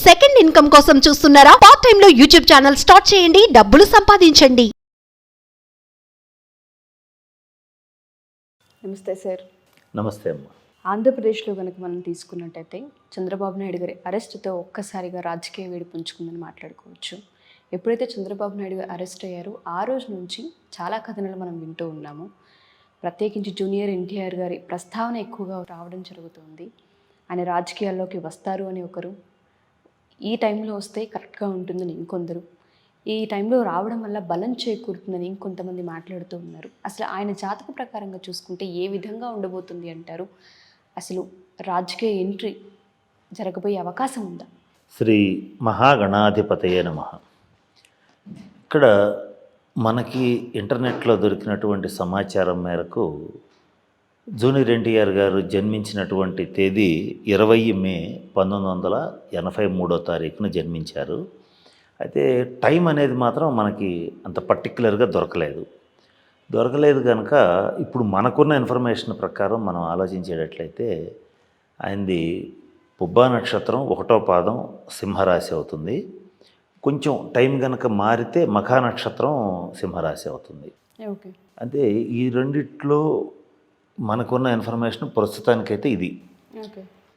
Second income కోసం చూస్తున్నారా? Part time లో యూట్యూబ్ ఛానల్ స్టార్ట్ చేయండి, డబ్బులు సంపాదించండి. నమస్తే సార్. నమస్తే అమ్మ. ఆంధ్రప్రదేశ్లో కనుక మనం తీసుకున్నట్టయితే చంద్రబాబు నాయుడు గారి అరెస్ట్తో ఒక్కసారిగా రాజకీయ వేడి పుంజుకుందని మాట్లాడుకోవచ్చు. ఎప్పుడైతే చంద్రబాబు నాయుడు గారు అరెస్ట్ అయ్యారో ఆ రోజు నుంచి చాలా కథనాలు మనం వింటూ ఉన్నాము. ప్రత్యేకించి జూనియర్ ఎన్టీఆర్ గారి ప్రస్తావన ఎక్కువగా రావడం జరుగుతుంది. ఆయన రాజకీయాల్లోకి వస్తారు అని ఒకరు, ఈ టైంలో వస్తే కరెక్ట్గా ఉంటుందని ఇంకొందరు, ఈ టైంలో రావడం వల్ల బలం చేకూరుతుందని ఇంకొంతమంది మాట్లాడుతూ ఉన్నారు. అసలు ఆయన జాతక ప్రకారంగా చూసుకుంటే ఏ విధంగా ఉండబోతుంది అంటారు? అసలు రాజకీయ ఎంట్రీ జరగబోయే అవకాశం ఉందా? శ్రీ మహాగణాధిపతయే నమః. ఇక్కడ మనకి ఇంటర్నెట్లో దొరికినటువంటి సమాచారం మేరకు జూనియర్ ఎన్టీఆర్ గారు జన్మించినటువంటి తేదీ 20 మే 1983 జన్మించారు. అయితే టైం అనేది మాత్రం మనకి అంత పర్టిక్యులర్గా దొరకలేదు కనుక ఇప్పుడు మనకున్న ఇన్ఫర్మేషన్ ప్రకారం మనం ఆలోచించేటట్లయితే ఆయనది పుబ్బా నక్షత్రం 1వ పాదం సింహరాశి అవుతుంది. కొంచెం టైం కనుక మారితే మఖా నక్షత్రం సింహరాశి అవుతుంది. ఓకే, అంటే ఈ రెండిట్లో మనకున్న ఇన్ఫర్మేషన్ ప్రస్తుతానికైతే ఇది.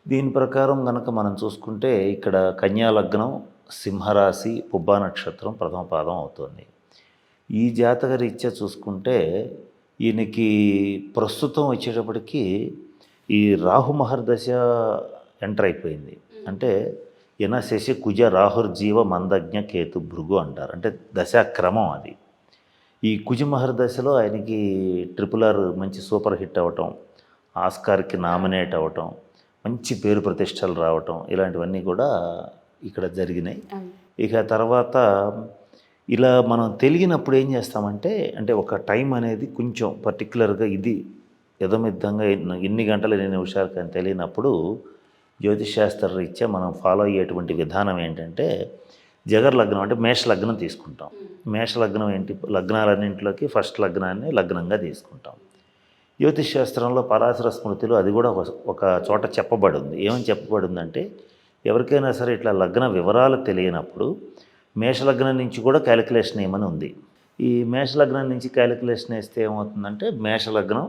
దీని ప్రకారం కనుక మనం చూసుకుంటే ఇక్కడ కన్యా లగ్నం, సింహరాశి, పుబ్బా నక్షత్రం 1వ పాదం అవుతుంది. ఈ జాతక రీత్యా చూసుకుంటే ఈయనకి ప్రస్తుతం వచ్చేటప్పటికి ఈ రాహు మహర్దశ ఎంటర్ అయిపోయింది. అంటే ఈయన శశి కుజ రాహుర్జీవ మందజ్ఞ కేతు భృగు అంటారు. అంటే దశాక్రమం అది. ఈ కుజ మహర్దశలో ఆయనకి RRR మంచి సూపర్ హిట్ అవ్వటం, ఆస్కార్కి నామినేట్ అవ్వటం, మంచి పేరు ప్రతిష్టలు రావటం, ఇలాంటివన్నీ కూడా ఇక్కడ జరిగినాయి. ఇక తర్వాత ఇలా మనం తెలియనప్పుడు ఏం చేస్తామంటే, అంటే ఒక టైం అనేది కొంచెం పర్టికులర్గా ఇది యథమిద్దంగా ఎన్ని గంటలు ఎన్ని నిమిషాలు కానీ తెలియనప్పుడు జ్యోతిషశాస్త్ర రీత్యా మనం ఫాలో అయ్యేటువంటి విధానం ఏంటంటే జగర్ లగ్నం అంటే మేష లగ్నం తీసుకుంటాం. మేష లగ్నం ఏంటి, లగ్నాలన్నింటిలోకి ఫస్ట్ లగ్నాన్ని లగ్నంగా తీసుకుంటాం. జ్యోతిషశాస్త్రంలో పరాశర స్మృతిలో అది కూడా ఒక చోట చెప్పబడింది. ఏమని చెప్పబడిందంటే ఎవరికైనా సరే ఇట్లా లగ్న వివరాలు తెలియనప్పుడు మేషలగ్నం నుంచి కూడా క్యాలిక్యులేషన్ ఏమని ఉంది. ఈ మేషలగ్నం నుంచి క్యాలిక్యులేషన్ వేస్తే ఏమవుతుందంటే మేషలగ్నం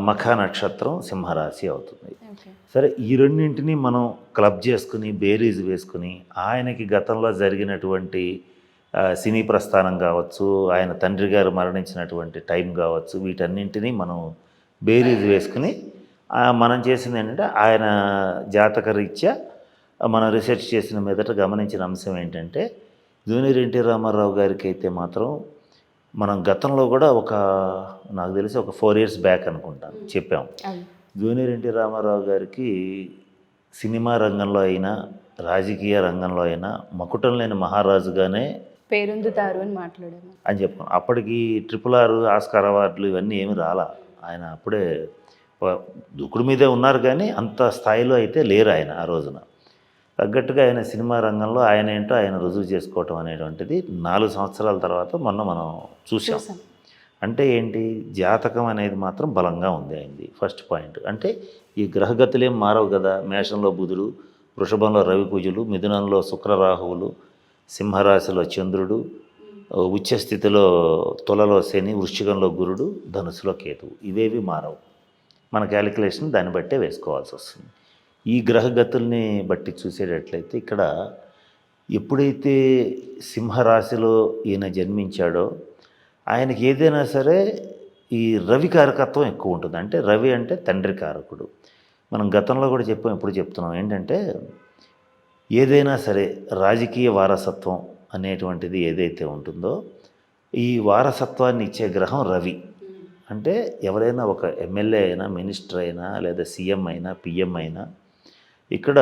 మఖా నక్షత్రం సింహరాశి అవుతుంది. సరే, ఈ రెండింటినీ మనం క్లబ్ చేసుకుని బేరీజ్ వేసుకుని ఆయనకి గతంలో జరిగినటువంటి సినీ ప్రస్థానం కావచ్చు, ఆయన తండ్రి గారు మరణించినటువంటి టైం కావచ్చు, వీటన్నింటినీ మనం బేరీజ్ వేసుకుని మనం చేసింది ఏంటంటే ఆయన జాతక రీత్యా మనం రీసెర్చ్ చేసిన మీదట గమనించిన అంశం ఏంటంటే జూనియర్ ఎన్టీ రామారావు గారికి అయితే మాత్రం మనం గతంలో కూడా నాకు తెలిసి ఒక 4 years బ్యాక్ అనుకుంటాను చెప్పాం. జూనియర్ ఎన్టీ రామారావు గారికి సినిమా రంగంలో అయినా రాజకీయ రంగంలో అయినా మకుటం లేని మహారాజుగానే పేరొందుతారు అని మాట్లాడాము అని చెప్పుకున్నాం. అప్పటికి RRR ఆస్కార్ అవార్డులు ఇవన్నీ ఏమి రాలా. ఆయన అప్పుడే దుకుడు మీదే ఉన్నారు కానీ అంత స్థాయిలో అయితే లేరు ఆయన ఆ రోజున. తగ్గట్టుగా ఆయన సినిమా రంగంలో ఆయన ఏంటో ఆయన రుజువు చేసుకోవటం అనేటువంటిది 4 సంవత్సరాల తర్వాత మనం చూసాం. అంటే ఏంటి, జాతకం అనేది మాత్రం బలంగా ఉంది ఆయనది. ఫస్ట్ పాయింట్ అంటే ఈ గ్రహగతులు ఏం మారవు కదా. మేషంలో బుధుడు, వృషభంలో రవికుజులు, మిథునంలో శుక్రరాహువులు, సింహరాశిలో చంద్రుడు, ఉచ్చస్థితిలో తులలో శని, వృశ్చికంలో గురుడు, ధనుసులో కేతువు. ఇవేవి మారవు. మన క్యాలిక్యులేషన్ దాన్ని బట్టే వేసుకోవాల్సి వస్తుంది. ఈ గ్రహగతుల్ని బట్టి చూసేటట్లయితే ఇక్కడ ఎప్పుడైతే సింహరాశిలో ఈయన జన్మించాడో ఆయనకి ఏదైనా సరే ఈ రవి కారకత్వం ఎక్కువ ఉంటుంది. అంటే రవి అంటే తండ్రి కారకుడు. మనం గతంలో కూడా చెప్పాం, ఎప్పుడు చెప్తున్నాం ఏంటంటే ఏదైనా సరే రాజకీయ వారసత్వం అనేటువంటిది ఏదైతే ఉంటుందో ఈ వారసత్వాన్ని ఇచ్చే గ్రహం రవి. అంటే ఎవరైనా ఒక ఎమ్మెల్యే అయినా, మినిస్టర్ అయినా, లేదా సీఎం అయినా, పిఎం అయినా ఇక్కడ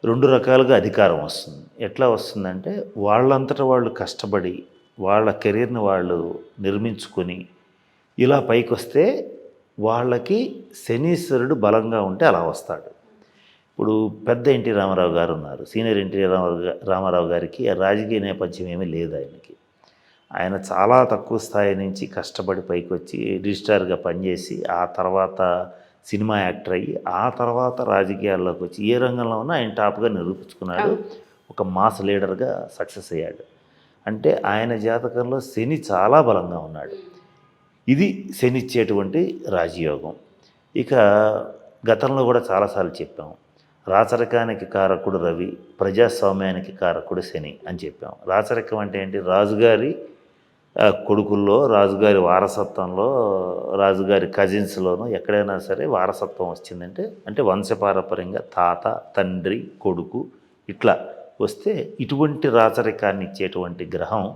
2 రకాలుగా అధికారం వస్తుంది. ఎట్లా వస్తుందంటే వాళ్ళంతటా వాళ్ళు కష్టపడి వాళ్ళ కెరీర్ని వాళ్ళు నిర్మించుకొని ఇలా పైకి వస్తే వాళ్ళకి శనీశ్వరుడు బలంగా ఉంటే అలా వస్తాడు. ఇప్పుడు పెద్ద ఎన్టీ రామారావు గారు ఉన్నారు. సీనియర్ ఎన్టీ రామారావు గారికి రాజకీయ నేపథ్యం ఏమీ లేదు ఆయనకి. ఆయన చాలా తక్కువ స్థాయి నుంచి కష్టపడి పైకి వచ్చి రిజిస్ట్రార్గా పనిచేసి ఆ తర్వాత సినిమా యాక్టర్ అయ్యి ఆ తర్వాత రాజకీయాల్లోకి వచ్చి ఏ రంగంలో ఉన్నా ఆయన టాప్గా నిరూపించుకున్నాడు, ఒక మాస్ లీడర్గా సక్సెస్ అయ్యాడు. అంటే ఆయన జాతకంలో శని చాలా బలంగా ఉన్నాడు. ఇది శని ఇచ్చేటువంటి రాజయోగం. ఇక గతంలో కూడా చాలాసార్లు చెప్పాం, రాచరికానికి కారకుడు రవి, ప్రజాస్వామ్యానికి కారకుడు శని అని చెప్పాం. రాచరికం అంటే ఏంటి? రాజుగారి కొడుకుల్లో, రాజుగారి వారసత్వంలో, రాజుగారి కజిన్స్లోనూ ఎక్కడైనా సరే వారసత్వం వచ్చిందంటే అంటే వంశపారపర్యంగా తాత, తండ్రి, కొడుకు ఇట్లా వస్తే ఇటువంటి రాచరికాన్ని ఇచ్చేటువంటి గ్రహం,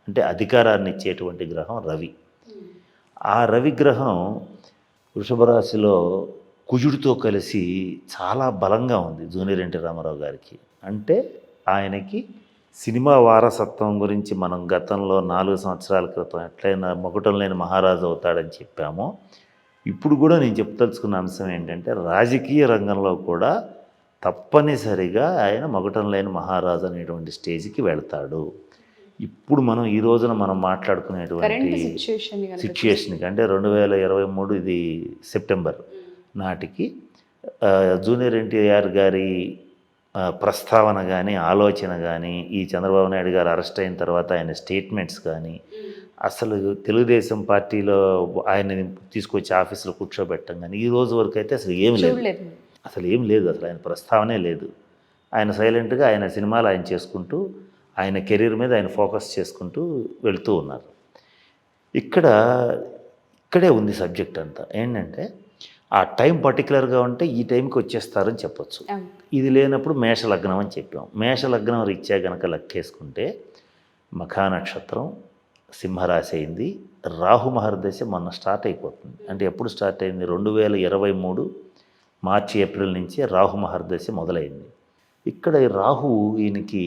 అంటే అధికారాన్ని ఇచ్చేటువంటి గ్రహం రవి. ఆ రవి గ్రహం వృషభ రాశిలో కుజుడితో కలిసి చాలా బలంగా ఉంది జూనియర్ ఎన్టీ రామారావు గారికి. అంటే ఆయనకి సినిమా వారసత్వం గురించి మనం గతంలో 4 సంవత్సరాల క్రితం ఎట్లయినా మకుటం లేని మహారాజు అవుతాడని చెప్పామో, ఇప్పుడు కూడా నేను చెప్పదలుచుకున్న అంశం ఏంటంటే రాజకీయ రంగంలో కూడా తప్పనిసరిగా ఆయన మకుటం లేని మహారాజు అనేటువంటి స్టేజ్కి వెళ్తాడు. ఇప్పుడు మనం ఈ రోజున మనం మాట్లాడుకునేటువంటి సిచ్యుయేషన్కి అంటే 2023 ఇది సెప్టెంబర్ నాటికి జూనియర్ ఎన్టీఆర్ గారి ప్రస్తావన కానీ, ఆలోచన కానీ, ఈ చంద్రబాబు నాయుడు గారు అరెస్ట్ అయిన తర్వాత ఆయన స్టేట్మెంట్స్ కానీ, అసలు తెలుగుదేశం పార్టీలో ఆయన తీసుకొచ్చి ఆఫీసులో కూర్చోబెట్టడం కానీ ఈ రోజు వరకు అయితే అసలు ఏం లేదు, అసలు ఏం లేదు, అసలు ఆయన ప్రస్తావనే లేదు. ఆయన సైలెంట్గా ఆయన సినిమాలు ఆయన చేసుకుంటూ ఆయన కెరీర్ మీద ఆయన ఫోకస్ చేసుకుంటూ వెళుతూ ఉన్నారు. ఇక్కడే ఉంది సబ్జెక్ట్ అంతా. ఏంటంటే ఆ టైం పర్టికులర్గా ఉంటే ఈ టైంకి వచ్చేస్తారని చెప్పొచ్చు. ఇది లేనప్పుడు మేషలగ్నం అని చెప్పాం. మేషలగ్నం రీత్యా కనుక లెక్కేసుకుంటే మఖా నక్షత్రం సింహరాశి అయింది. రాహు మహర్దశ మొన్న స్టార్ట్ అయిపోతుంది. అంటే ఎప్పుడు స్టార్ట్ అయింది? 2023 మార్చి ఏప్రిల్ నుంచి రాహు మహర్దశ మొదలైంది. ఇక్కడ రాహు ఈయనకి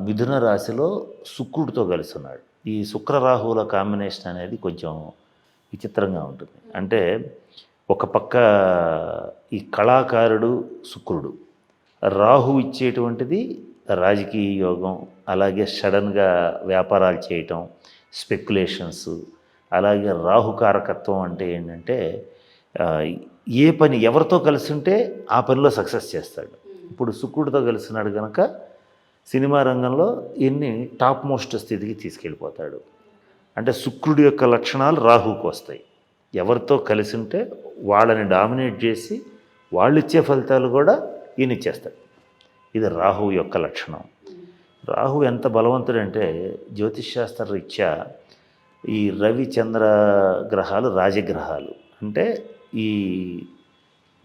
మిథున రాశిలో శుక్రుడితో కలిసి ఉన్నాడు. ఈ శుక్రరాహువుల కాంబినేషన్ అనేది కొంచెం విచిత్రంగా ఉంటుంది. అంటే ఒక పక్క ఈ కళాకారుడు శుక్రుడు, రాహు ఇచ్చేటువంటిది రాజకీయ యోగం, అలాగే సడన్గా వ్యాపారాలు చేయటం, స్పెక్యులేషన్స్. అలాగే రాహుకారకత్వం అంటే ఏంటంటే ఏ పని ఎవరితో కలిసి ఉంటే ఆ పనిలో సక్సెస్ చేస్తాడు. ఇప్పుడు శుక్రుడితో కలిసినాడు కనుక సినిమా రంగంలో ఎన్ని టాప్ మోస్ట్ స్థితికి తీసుకెళ్ళిపోతాడు. అంటే శుక్రుడి యొక్క లక్షణాలు రాహుకు వస్తాయి. ఎవరితో కలిసి ఉంటే వాళ్ళని డామినేట్ చేసి వాళ్ళు ఇచ్చే ఫలితాలు కూడా ఈయన ఇచ్చేస్తాడు. ఇది రాహు యొక్క లక్షణం. రాహు ఎంత బలవంతుడంటే జ్యోతిష్శాస్త్ర రీత్యా ఈ రవి చంద్ర గ్రహాలు రాజగ్రహాలు. అంటే ఈ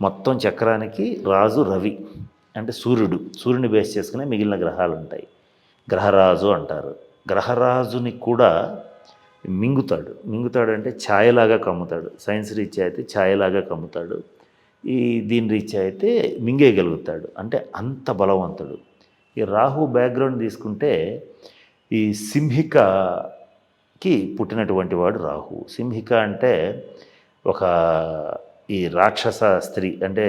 మొత్తం చక్రానికి రాజు రవి, అంటే సూర్యుని బేస్ చేసుకునే మిగిలిన గ్రహాలు ఉంటాయి. గ్రహరాజు అంటారు. గ్రహరాజుని కూడా మింగుతాడు అంటే ఛాయలాగా కమ్ముతాడు. సైన్స్ రీత్యా అయితే ఛాయలాగా కమ్ముతాడు. దీని రీత్యా అయితే మింగేయగలుగుతాడు. అంటే అంత బలవంతుడు. ఈ రాహు బ్యాక్గ్రౌండ్ తీసుకుంటే ఈ సింహికకి పుట్టినటువంటి వాడు రాహు. సింహిక అంటే ఈ రాక్షస స్త్రీ, అంటే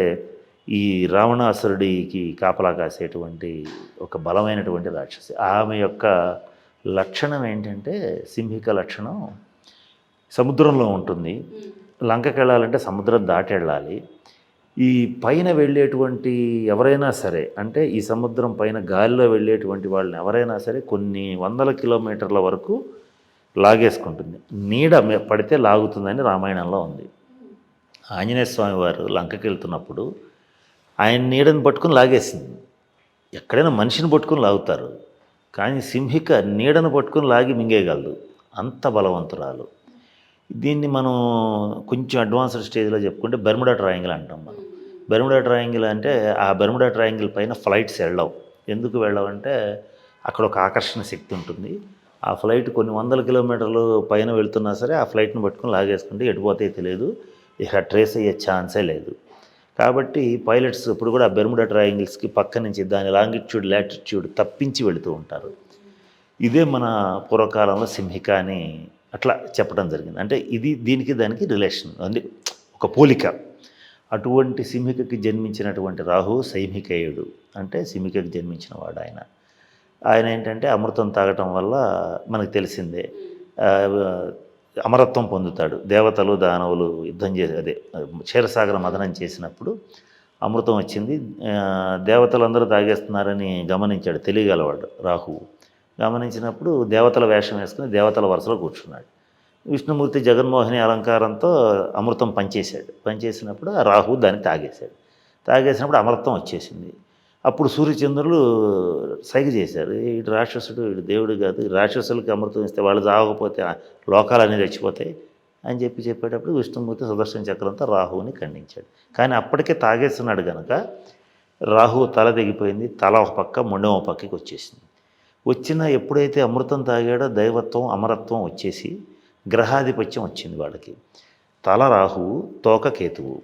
ఈ రావణాసురుడికి కాపలా కాసేటువంటి ఒక బలమైనటువంటి రాక్షసి. ఆమె యొక్క లక్షణం ఏంటంటే సింహిక లక్షణం సముద్రంలో ఉంటుంది. లంకకి వెళ్ళాలంటే సముద్రం దాటి వెళ్ళాలి. ఈ పైన వెళ్ళేటువంటి ఎవరైనా సరే, అంటే ఈ సముద్రం పైన గాలిలో వెళ్ళేటువంటి వాళ్ళని ఎవరైనా సరే కొన్ని వందల కిలోమీటర్ల వరకు లాగేసుకుంటుంది. నీడ పడితే లాగుతుందని రామాయణంలో ఉంది. ఆంజనేయ స్వామి వారు లంకకి వెళ్తున్నప్పుడు ఆయన నీడని పట్టుకుని లాగేసింది. ఎక్కడైనా మనిషిని పట్టుకుని లాగుతారు, కానీ సింహిక నీడను పట్టుకుని లాగి మింగేయగలదు. అంత బలవంతురాలు. దీన్ని మనం కొంచెం అడ్వాన్స్డ్ స్టేజ్లో చెప్పుకుంటే బెర్ముడా ట్రయాంగిల్ అంటాం మనం. బెర్ముడా ట్రయాంగిల్ అంటే ఆ బెర్ముడా ట్రయాంగిల్ పైన ఫ్లైట్స్ వెళ్ళవు. ఎందుకు వెళ్ళవంటే అక్కడ ఒక ఆకర్షణ శక్తి ఉంటుంది. ఆ ఫ్లైట్ కొన్ని వందల కిలోమీటర్లు పైన వెళ్తున్నా సరే ఆ ఫ్లైట్ని పట్టుకుని లాగేసుకుంటే ఎటుపోతే తెలియదు, ఇక ట్రేస్ అయ్యే ఛాన్సే లేదు. కాబట్టి పైలట్స్ ఇప్పుడు కూడా ఆ బెర్ముడా ట్రయాంగిల్స్కి పక్క నుంచి దాని లాంగిట్యూడ్ లాటిట్యూడ్ తప్పించి వెళుతూ ఉంటారు. ఇదే మన పూర్వకాలంలో సింహిక అని అట్లా చెప్పడం జరిగింది. అంటే ఇది దీనికి దానికి రిలేషన్, అంటే ఒక పోలిక. అటువంటి సింహికకి జన్మించినటువంటి రాహు సైమికేయుడు, అంటే సింహికకి జన్మించిన వాడు ఆయన ఏంటంటే అమృతం తాగటం వల్ల మనకు తెలిసిందే అమరత్వం పొందుతాడు. దేవతలు దానవులు యుద్ధం చేసి అదే క్షీరసాగర మథనం చేసినప్పుడు అమృతం వచ్చింది. దేవతలందరూ తాగేస్తున్నారని గమనించాడు, తెలియగలవాడు రాహువు. గమనించినప్పుడు దేవతల వేషం వేసుకుని దేవతల వరుసలో కూర్చున్నాడు. విష్ణుమూర్తి జగన్మోహిని అలంకారంతో అమృతం పంచేశాడు. పంచేసినప్పుడు ఆ రాహువు దాన్ని తాగేశాడు. తాగేసినప్పుడు అమృతం వచ్చేసింది. అప్పుడు సూర్యచంద్రులు సైగ చేశారు, ఇటు రాక్షసుడు ఇటు దేవుడు కాదు, రాక్షసులకి అమృతం ఇస్తే వాళ్ళు తాగకపోతే లోకాలన్నీ చచ్చిపోతాయి అని చెప్పేటప్పుడు విష్ణుమూర్తి సుదర్శన చక్రంతో రాహువుని ఖండించాడు. కానీ అప్పటికే తాగేస్తున్నాడు కనుక రాహువు తల తెగిపోయింది. తల ఒక పక్క, మొండెం ఒక పక్కకి వచ్చేసింది. వచ్చిన ఎప్పుడైతే అమృతం తాగాడో దైవత్వం అమరత్వం వచ్చేసి గ్రహాధిపత్యం వచ్చింది వాళ్ళకి. తల రాహువు, తోక కేతువు.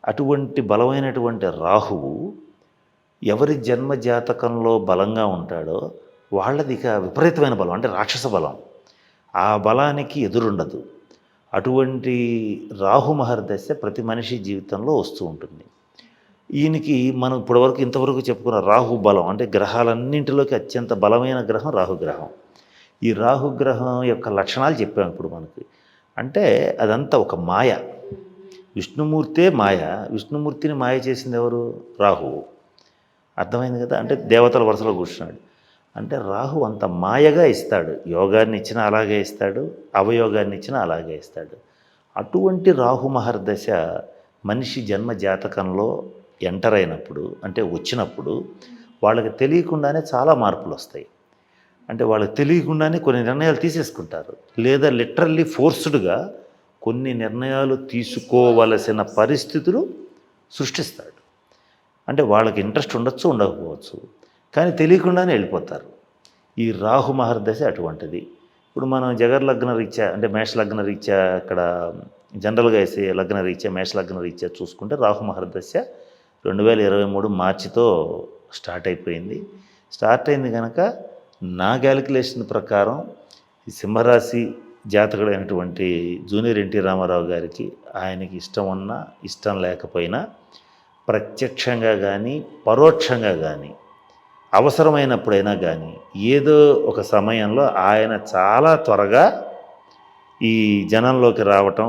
అటువంటి బలమైనటువంటి రాహువు ఎవరి జన్మ జాతకంలో బలంగా ఉంటాడో వాళ్ళది ఇక విపరీతమైన బలం, అంటే రాక్షస బలం. ఆ బలానికి ఎదురుండదు. అటువంటి రాహు మహర్దశ ప్రతి మనిషి జీవితంలో వస్తూ ఉంటుంది. ఈయనకి మనం ఇప్పటివరకు ఇంతవరకు చెప్పుకున్న రాహు బలం, అంటే గ్రహాలన్నింటిలోకి అత్యంత బలమైన గ్రహం రాహుగ్రహం. ఈ రాహుగ్రహం యొక్క లక్షణాలు చెప్పాము ఇప్పుడు మనకి. అంటే అదంతా ఒక మాయ. విష్ణుమూర్తే మాయ. విష్ణుమూర్తిని మాయ చేసింది ఎవరు? రాహువు. అర్థమైంది కదా. అంటే దేవతల వరుసలో కూర్చున్నాడు. అంటే రాహు అంత మాయగా ఇస్తాడు. యోగాన్ని ఇచ్చినా అలాగే ఇస్తాడు, అవయోగాన్ని ఇచ్చినా అలాగే ఇస్తాడు. అటువంటి రాహు మహర్దశ మనిషి జన్మ జాతకంలో ఎంటర్ అయినప్పుడు, అంటే వచ్చినప్పుడు వాళ్ళకి తెలియకుండానే చాలా మార్పులు వస్తాయి. అంటే వాళ్ళకి తెలియకుండానే కొన్ని నిర్ణయాలు తీసేసుకుంటారు, లేదా లిటరల్లీ ఫోర్స్డ్గా కొన్ని నిర్ణయాలు తీసుకోవలసిన పరిస్థితులు సృష్టిస్తాడు. అంటే వాళ్ళకి ఇంట్రెస్ట్ ఉండొచ్చు, ఉండకపోవచ్చు, కానీ తెలియకుండానే వెళ్ళిపోతారు. ఈ రాహు మహర్దశ అటువంటిది. ఇప్పుడు మనం జగర్ లగ్న రీత్యా, అంటే మేష లగ్న రీత్యా, ఇక్కడ జనరల్గా వేసే లగ్న రీత్యా, మేష లగ్న రీత్యా చూసుకుంటే రాహు మహర్దశ 2023 మార్చితో స్టార్ట్ అయిపోయింది. స్టార్ట్ అయింది కనుక నా క్యాలిక్యులేషన్ ప్రకారం ఈ సింహరాశి జాతకుడైనటువంటి జూనియర్ ఎన్టీ రామారావు గారికి, ఆయనకి ఇష్టం ఉన్నా ఇష్టం లేకపోయినా ప్రత్యక్షంగా కానీ పరోక్షంగా కానీ అవసరమైనప్పుడైనా కానీ ఏదో ఒక సమయంలో ఆయన చాలా త్వరగా ఈ జనంలోకి రావటం,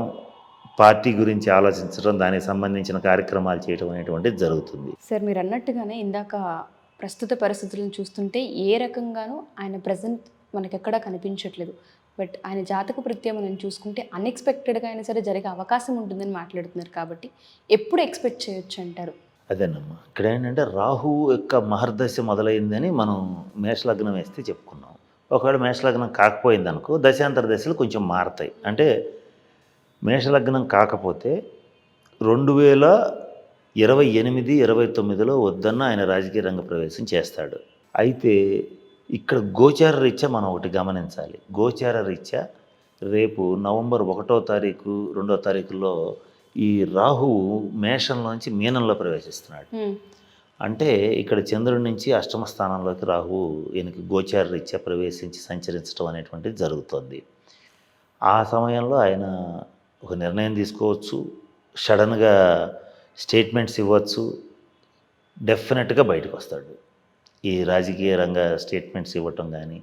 పార్టీ గురించి ఆలోచించడం, దానికి సంబంధించిన కార్యక్రమాలు చేయడం అనేటువంటిది జరుగుతుంది. సార్, మీరు అన్నట్టుగానే ఇందాక ప్రస్తుత పరిస్థితులను చూస్తుంటే ఏ రకంగానూ ఆయన ప్రజెంట్ మనకెక్కడా కనిపించట్లేదు. బట్ ఆయన జాతక ప్రత్యయం మనం చూసుకుంటే అన్ఎక్స్పెక్టెడ్గా అయినా సరే జరిగే అవకాశం ఉంటుందని మాట్లాడుతున్నారు. కాబట్టి ఎప్పుడు ఎక్స్పెక్ట్ చేయొచ్చు అంటారు? అదేనమ్మా, ఇక్కడ ఏంటంటే రాహు యొక్క మహర్దశ మొదలైందని మనం మేషలగ్నం వేస్తే చెప్పుకున్నాం. ఒకవేళ మేషలగ్నం కాకపోయింది అనుకో, దశాంతర దశలు కొంచెం మారతాయి. అంటే మేషలగ్నం కాకపోతే 2028-29లో వద్దన్న ఆయన రాజకీయ రంగ ప్రవేశం చేస్తాడు. అయితే ఇక్కడ గోచార రీత్యా మనం ఒకటి గమనించాలి. గోచార రీత్యా రేపు నవంబర్ 1వ తారీఖు 2వ తారీఖులో ఈ రాహువు మేషంలోంచి మీనంలో ప్రవేశిస్తున్నాడు. అంటే ఇక్కడ చంద్రుడి నుంచి అష్టమ స్థానంలోకి రాహువు ఈయనకి గోచార రీత్యా ప్రవేశించి సంచరించడం అనేటువంటిది జరుగుతుంది. ఆ సమయంలో ఆయన ఒక నిర్ణయం తీసుకోవచ్చు, సడన్గా స్టేట్మెంట్స్ ఇవ్వచ్చు, డెఫినెట్గా బయటకు వస్తాడు. ఈ రాజకీయ రంగ స్టేట్మెంట్స్ ఇవ్వటం కానీ,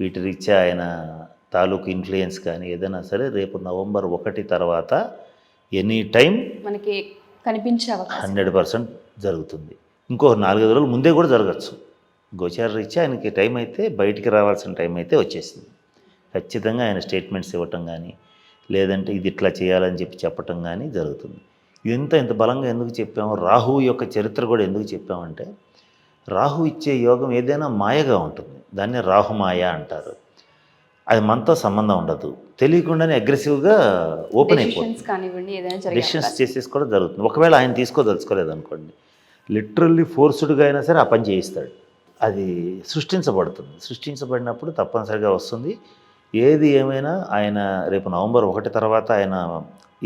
వీటి రీత్యా ఆయన తాలూకు ఇన్ఫ్లుయెన్స్ కానీ ఏదైనా సరే రేపు నవంబర్ 1 తర్వాత ఎనీ టైం మనకి కనిపించే అవకాశం 100% జరుగుతుంది. ఇంకో 4 రోజుల ముందే కూడా జరగచ్చు. గోచార రీత్యా ఆయనకి టైం అయితే, బయటికి రావాల్సిన టైం అయితే వచ్చేసింది. ఖచ్చితంగా ఆయన స్టేట్మెంట్స్ ఇవ్వటం కానీ, లేదంటే ఇది ఇట్లా చేయాలని చెప్పటం కానీ జరుగుతుంది. ఇదంతా ఇంత బలంగా ఎందుకు చెప్పాము, రాహు యొక్క చరిత్ర కూడా ఎందుకు చెప్పామంటే, రాహు ఇచ్చే యోగం ఏదైనా మాయగా ఉంటుంది. దాన్ని రాహుమాయ అంటారు. అది మనతో సంబంధం ఉండదు, తెలియకుండానే అగ్రెసివ్గా ఓపెన్ అయిపోతుంది. డెసిషన్స్ చేసేసుకోవడం జరుగుతుంది. ఒకవేళ ఆయన తీసుకోదలుచుకోలేదు అనుకోండి, లిటరల్లీ ఫోర్స్డ్గా అయినా సరే ఆ పని చేయిస్తాడు. అది సృష్టించబడుతుంది. సృష్టించబడినప్పుడు తప్పనిసరిగా వస్తుంది. ఏది ఏమైనా ఆయన రేపు నవంబర్ 1 తర్వాత ఆయన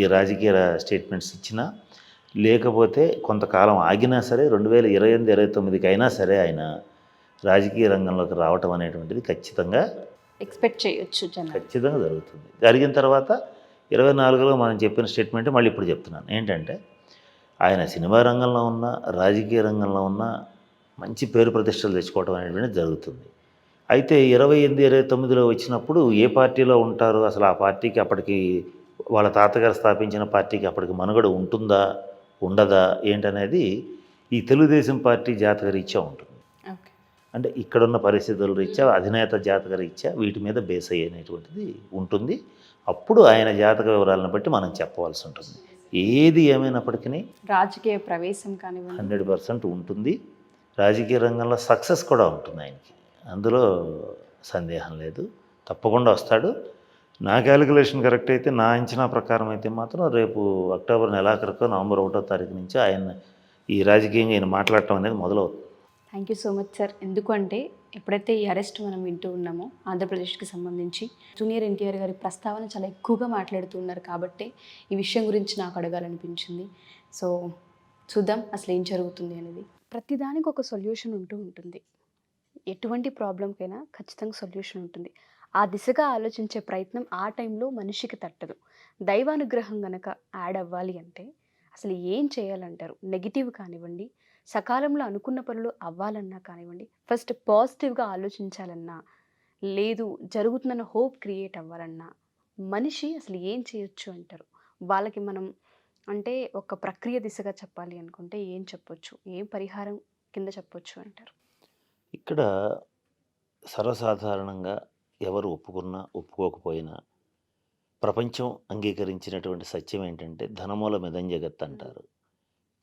ఈ రాజకీయ స్టేట్మెంట్స్ ఇచ్చినా, లేకపోతే కొంతకాలం ఆగినా సరే 2028-29కి అయినా సరే ఆయన రాజకీయ రంగంలోకి రావటం అనేటువంటిది ఖచ్చితంగా ఎక్స్పెక్ట్ చేయొచ్చు. ఖచ్చితంగా జరుగుతుంది. జరిగిన తర్వాత 24లో మనం చెప్పిన స్టేట్మెంట్ మళ్ళీ ఇప్పుడు చెప్తున్నాను. ఏంటంటే ఆయన సినిమా రంగంలో ఉన్న, రాజకీయ రంగంలో ఉన్న మంచి పేరు ప్రతిష్టలు తెచ్చుకోవడం అనేటువంటిది జరుగుతుంది. అయితే 28, 29లో వచ్చినప్పుడు ఏ పార్టీలో ఉంటారు, అసలు ఆ పార్టీకి అప్పటికి వాళ్ళ తాతగారు స్థాపించిన పార్టీకి అప్పటికి మనుగడ ఉంటుందా ఉండదా ఏంటనేది ఈ తెలుగుదేశం పార్టీ జాతక రీత్యా ఉంటుంది. ఓకే. అంటే ఇక్కడున్న పరిస్థితుల రీత్యా అధినేత జాతక రీత్యా వీటి మీద బేస్ అయ్యేటువంటిది ఉంటుంది. అప్పుడు ఆయన జాతక వివరాలను బట్టి మనం చెప్పవలసి ఉంటుంది. ఏది ఏమైనప్పటికీ రాజకీయ ప్రవేశం కానివ్వండి, 100% ఉంటుంది. రాజకీయ రంగంలో సక్సెస్ కూడా ఉంటుంది ఆయనకి, అందులో సందేహం లేదు. తప్పకుండా వస్తాడు. నా క్యాలిక్యులేషన్ కరెక్ట్ అయితే, నా అంచనా ప్రకారం అయితే మాత్రం రేపు అక్టోబర్ నెలాఖరుకో నవంబర్ 1వ తారీఖు నుంచి ఆయన ఈ రాజకీయంగా ఈయన మాట్లాడటం అనేది మొదలవుతుంది. Thank you so much sir. ఎందుకంటే ఎప్పుడైతే ఈ అరెస్ట్ మనం వింటూ ఉన్నామో ఆంధ్రప్రదేశ్కి సంబంధించి జూనియర్ ఎన్టీఆర్ గారి ప్రస్తావన చాలా ఎక్కువగా మాట్లాడుతూ ఉన్నారు కాబట్టి ఈ విషయం గురించి నాకు అడగాలనిపించింది. సో చూద్దాం అసలు ఏం జరుగుతుంది అనేది. ప్రతిదానికి ఒక సొల్యూషన్ ఉంటూ ఉంటుంది. ఎటువంటి ప్రాబ్లంకైనా ఖచ్చితంగా సొల్యూషన్ ఉంటుంది. ఆ దిశగా ఆలోచించే ప్రయత్నం ఆ టైంలో మనిషికి తట్టదు. దైవానుగ్రహం గనక యాడ్ అవ్వాలి అంటే అసలు ఏం చేయాలంటారు? నెగిటివ్ కానివ్వండి, సకాలంలో అనుకున్న పనులు అవ్వాలన్నా కానివ్వండి, ఫస్ట్ పాజిటివ్గా ఆలోచించాలన్నా, లేదు జరుగుతుందన్న హోప్ క్రియేట్ అవ్వాలన్నా మనిషి అసలు ఏం చేయొచ్చు అంటారు? వాళ్ళకి మనం అంటే ఒక ప్రక్రియ దిశగా చెప్పాలి అనుకుంటే ఏం చెప్పొచ్చు? ఏం పరిహారం కింద చెప్పొచ్చు అంటారు? ఇక్కడ సర్వసాధారణంగా ఎవరు ఒప్పుకున్నా ఒప్పుకోకపోయినా ప్రపంచం అంగీకరించినటువంటి సత్యం ఏంటంటే ధనమూలమిదం జగత్ అంటారు.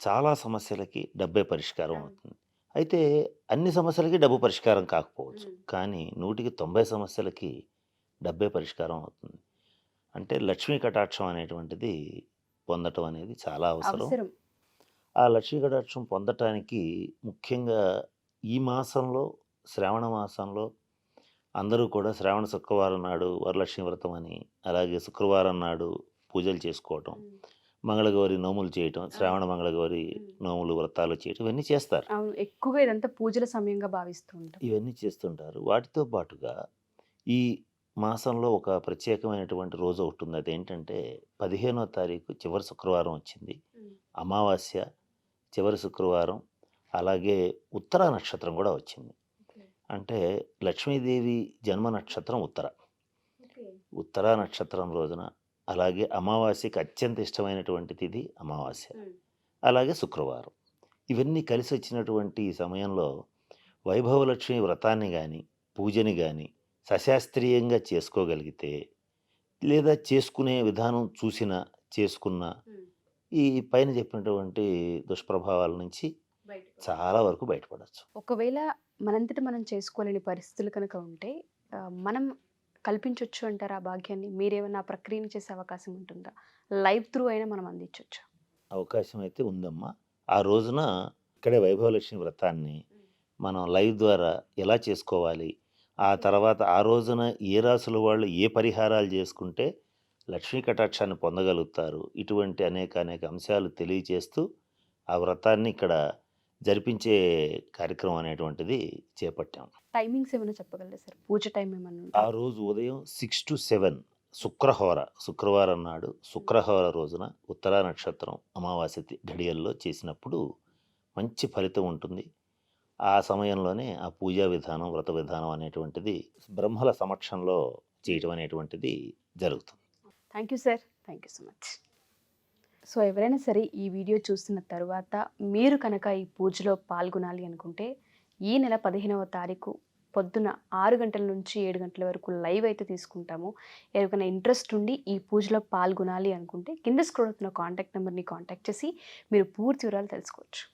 చాలా సమస్యలకి డబ్బే పరిష్కారం అవుతుంది. అయితే అన్ని సమస్యలకి డబ్బు పరిష్కారం కాకపోవచ్చు, కానీ 100కి 90 సమస్యలకి డబ్బే పరిష్కారం అవుతుంది. అంటే లక్ష్మీ కటాక్షం అనేటువంటిది పొందటం అనేది చాలా అవసరం. అవసరం. ఆ లక్ష్మీ కటాక్షం పొందటానికి ముఖ్యంగా ఈ మాసంలో, శ్రావణ మాసంలో అందరూ కూడా శ్రావణ శుక్రవారం నాడు వరలక్ష్మి వ్రతం అని, అలాగే శుక్రవారం నాడు పూజలు చేసుకోవటం, మంగళగౌరి నోములు చేయటం, శ్రావణ మంగళగౌరి నోములు వ్రతాలు చేయటం ఇవన్నీ చేస్తారు. అవును. ఎక్కువగా ఇదంతా పూజల సమయంగా భావిస్తూ ఉంటాం. ఇవన్నీ చేస్తుంటారు. వాటితో పాటుగా ఈ మాసంలో ఒక ప్రత్యేకమైనటువంటి రోజు ఒకటి ఉంది. అదేంటంటే 15వ తారీఖు చివరి శుక్రవారం వచ్చింది. అమావాస్య చివరి శుక్రవారం, అలాగే ఉత్తరా నక్షత్రం కూడా వచ్చింది. అంటే లక్ష్మీదేవి జన్మ నక్షత్రం ఉత్తరా నక్షత్రం రోజున, అలాగే అమావాస్యకి అత్యంత ఇష్టమైనటువంటి తిథి అమావాస్య, అలాగే శుక్రవారం. ఇవన్నీ కలిసి వచ్చినటువంటి ఈ సమయంలో వైభవలక్ష్మి వ్రతాన్ని కానీ పూజని కానీ సశాస్త్రీయంగా చేసుకోగలిగితే, లేదా చేసుకునే విధానం చూసినా చేసుకున్నా ఈ పైన చెప్పినటువంటి దుష్ప్రభావాల నుంచి చాలా వరకు బయటపడవచ్చు. ఒకవేళ మనంతట మనం చేసుకోలేని పరిస్థితులు కనుక ఉంటే మనం కల్పించవచ్చు అంటారు ఆ భాగ్యాన్ని? మీరేమైనా ఆ ప్రక్రియను చేసే అవకాశం ఉంటుందా? లైవ్ త్రూ అయినా మనం అందించవచ్చు? అవకాశం అయితే ఉందమ్మా. ఆ రోజున ఇక్కడే వైభవలక్ష్మి వ్రతాన్ని మనం లైవ్ ద్వారా ఎలా చేసుకోవాలి, ఆ తర్వాత ఆ రోజున ఏ రాసుల వాళ్ళు ఏ పరిహారాలు చేసుకుంటే లక్ష్మీ కటాక్షాన్ని పొందగలుగుతారు, ఇటువంటి అనేక అంశాలు తెలియచేస్తూ ఆ వ్రతాన్ని ఇక్కడ జరిపించే కార్యక్రమం అనేటువంటిది చేపట్టాం. టైమింగ్స్ ఏమైనా చెప్పగలరా సార్? పూజ టైం ఏమైనా? ఆ రోజు ఉదయం 6 to 7 శుక్రవారం నాడు శుక్రహోర రోజున ఉత్తరా నక్షత్రం అమావాస్య ఘడియల్లో చేసినప్పుడు మంచి ఫలితం ఉంటుంది. ఆ సమయంలోనే ఆ పూజా విధానం, వ్రత విధానం అనేటువంటిది బ్రహ్మల సమక్షంలో చేయటం అనేటువంటిది జరుగుతుంది. Thank you sir. Thank you so much. So ఎవరైనా సరే ఈ వీడియో చూసిన తర్వాత మీరు కనుక ఈ పూజలో పాల్గొనాలి అనుకుంటే ఈ నెల 15వ తారీఖు పొద్దున 6 గంటల నుంచి 7 గంటల వరకు లైవ్ అయితే తీసుకుంటాము. ఎవరికైనా ఇంట్రెస్ట్ ఉండి ఈ పూజలో పాల్గొనాలి అనుకుంటే కింద స్క్రోల్ అవుతున్న కాంటాక్ట్ నెంబర్ని కాంటాక్ట్ చేసి మీరు పూర్తి వివరాలు తెలుసుకోవచ్చు.